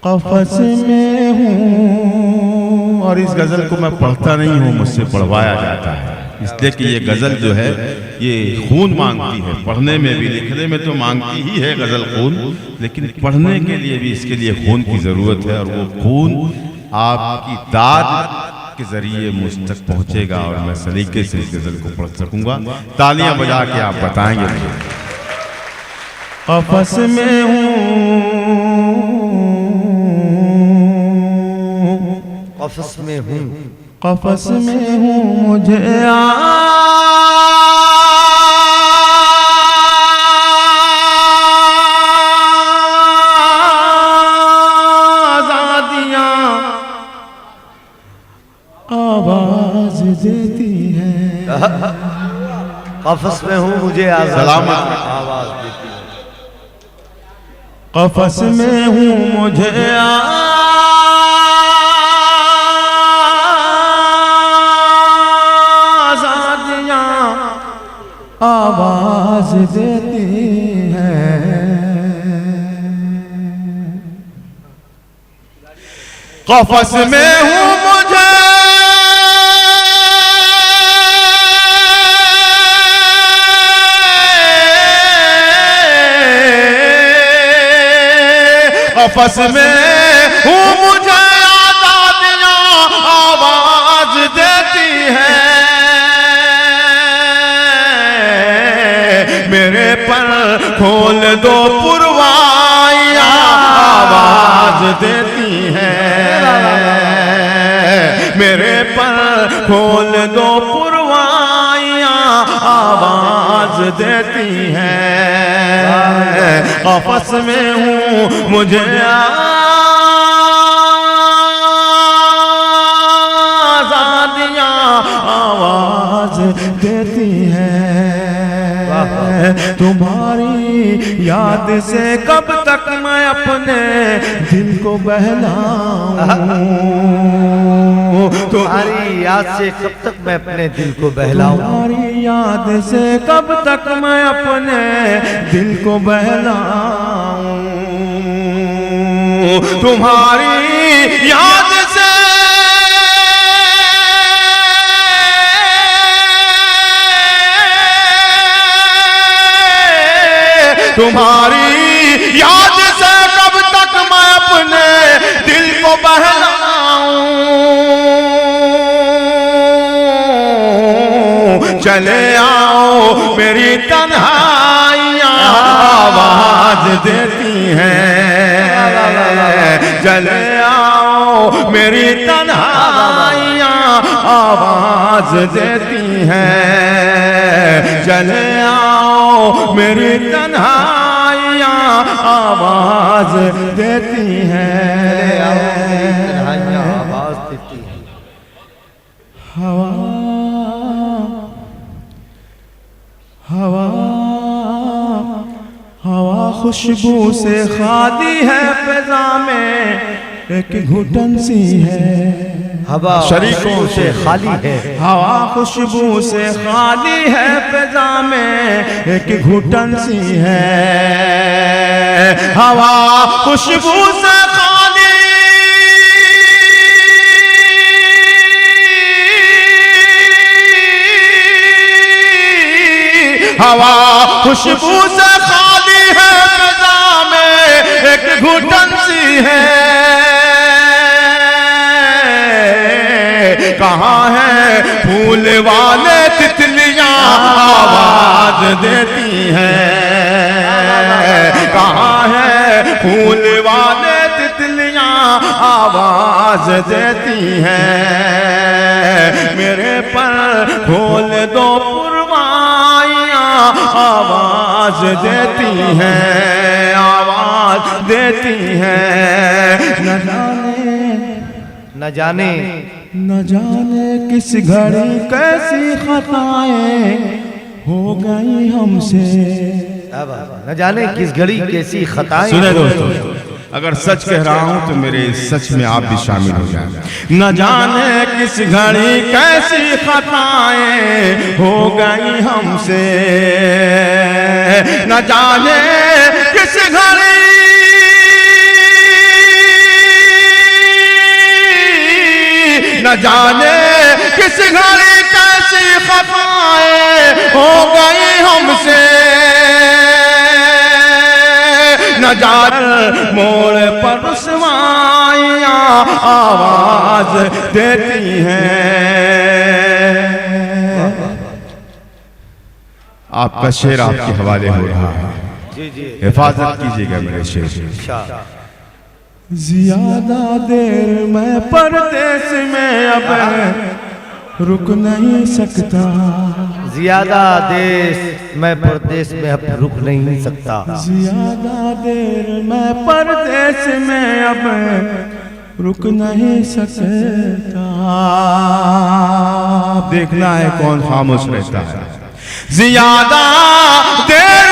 क़फ़स में हूँ। और इस गज़ल को मैं पढ़ता नहीं हूँ, मुझसे पढ़वाया जाता है, इसलिए कि ये गज़ल जो है ये खून मांगती है। पढ़ने में भी लिखने में तो मांगती ही है गज़ल खून, लेकिन पढ़ने के लिए भी इसके लिए खून की ज़रूरत है। और वो खून आपकी दाद के ज़रिए मुझ तक पहुँचेगा और मैं सलीके से इस गज़ल को पढ़ सकूँगा। तालियां बजा के आप बताएंगे मुझे। क़फ़स में हूँ, क़फ़स में हूँ, क़फ़स में हूँ, मुझे आज़ादियाँ आवाज़ देती है। क़फ़स में हूँ, मुझे सलामत आवाज़ देती है। क़फ़स में हूँ, मुझे आवाज़ देती है। क़फ़स में हूँ, मुझे क़फ़स में हूँ, मुझे आज़ादियाँ आवाज़ देती है। मेरे पर खोल दो पुरवाइयाँ आवाज़ देती हैं। मेरे पर खोल दो पुरवाइयाँ आवाज़ देती हैं। क़फ़स में हूँ, मुझे आज़ादियाँ आवाज़ देती हैं। तुम्हारी याद से कब तक मैं अपने दिल को बहलाऊं। तुम्हारी याद से कब तक मैं अपने दिल को बहलाऊं। तुम्हारी याद से कब तक मैं अपने दिल को बहलाऊं। तुम्हारी याद से तुम्हारी याद से कब तक मैं अपने दिल को बहलाऊं। चले आओ मेरी तन्हाइयाँ आवाज़ देती हैं। चले आओ मेरी तन्हाइयाँ आवाज़ देती हैं। चले आओ मेरी तन्हाइयाँ आवाज़ देती हैं। तन्हाइयाँ आवाज़ देती हैं। हवा हवा हवा खुशबू से खादी है फ़िज़ा में, एक घुटन सी है। हवा शरीकों से खाली है। हवा खुशबू से खाली है फ़िज़ा में, एक घुटन सी है। हवा खुशबू से खाली, हवा खुशबू से खाली है फ़िज़ा में, एक घुटन सी है। कहाँ है फूल वाले तितलियाँ आवाज़ देती हैं। कहाँ है फूल वाले तितलियाँ आवाज़ देती हैं। मेरे पर खोल दो पुरवाइयाँ आवाज़ देती हैं। आवाज़ देती हैं। न जाने न जाने किस घड़ी कैसी खताएं हो गई हमसे। न जाने किस घड़ी कैसी खताएं। सुने दोस्तों, अगर सच कह रहा हूं तो मेरे इस सच में आप भी शामिल हो जाएं। न जाने किस घड़ी कैसी खताएं हो गई हमसे। न जाने किस घड़ी न जाने किस घड़ी कैसी खफाएं हो गई हमसे, न जाने मोड़ पर रुसवाइयां आवाज देती हैं। आपका शेर आपके हवाले हो रहा है, जी जी हिफाजत कीजिएगा मेरे शेर की। अच्छा। ज्यादा देर मैं परदेश में अब रुक नहीं सकता, ज्यादा देश मैं परदेश में अब रुक नहीं सकता, ज्यादा देर मैं परदेश में अब रुक नहीं सकता। देखना है कौन खामोश रहता है। ज्यादा देर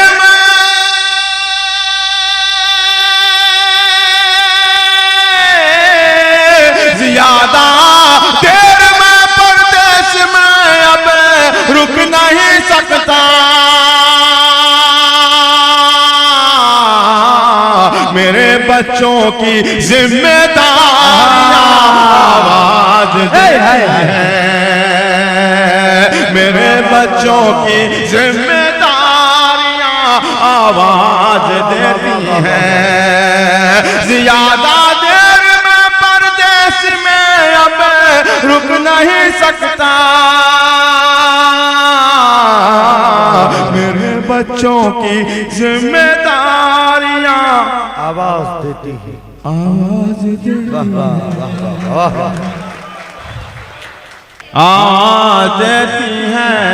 ज्यादा देर में परदेश में अब रुक नहीं सकता, मेरे बच्चों की जिम्मेदारियां आवाज देती हैं, मेरे बच्चों की जिम्मेदारियां आवाज देती हैं। ज्यादा देर में परदेश में अब रुक नहीं सकता, मेरे बच्चों की जिम्मेदारियां आवाज देती है, आवाज देती वाह वाह वाह वाह, आवाज देती हैं,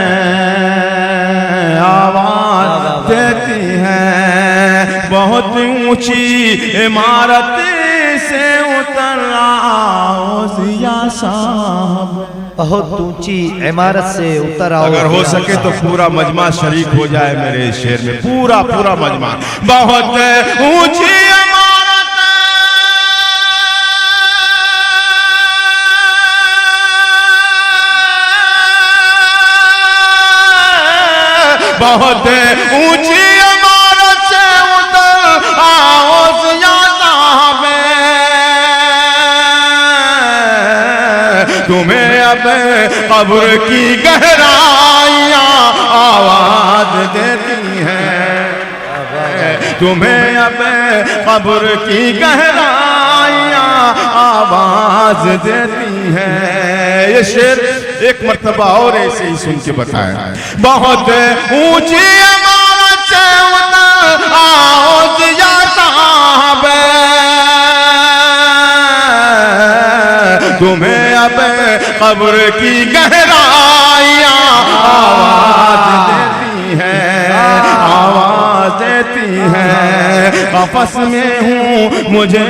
आवाज देती हैं। बहुत ऊंची इमारत से उतर आओ जिया साहब, बहुत ऊंची इमारत से उतर आओ। अगर हो सके तो पूरा मजमा शरीक हो जाए मेरे शेर में, पूरा पूरा मजमा। बहुत ऊंची इमारत, बहुत ऊंची इमारत से उतर आओ जिया साहब, तुम्हें अब कब्र की गहराइयां आवाज देती हैं, तुम्हें अब कब्र की गहराइयां आवाज देती हैं। ये शेर एक मर्तबा और ऐसे ही सुन के बताया। बहुत ऊंची इमारत से उतर आओ जिया साहब, तुम्हें अब कब्र की गहराइयां आवाज देती हैं, आवाज देती हैं। कफस में हूँ मुझे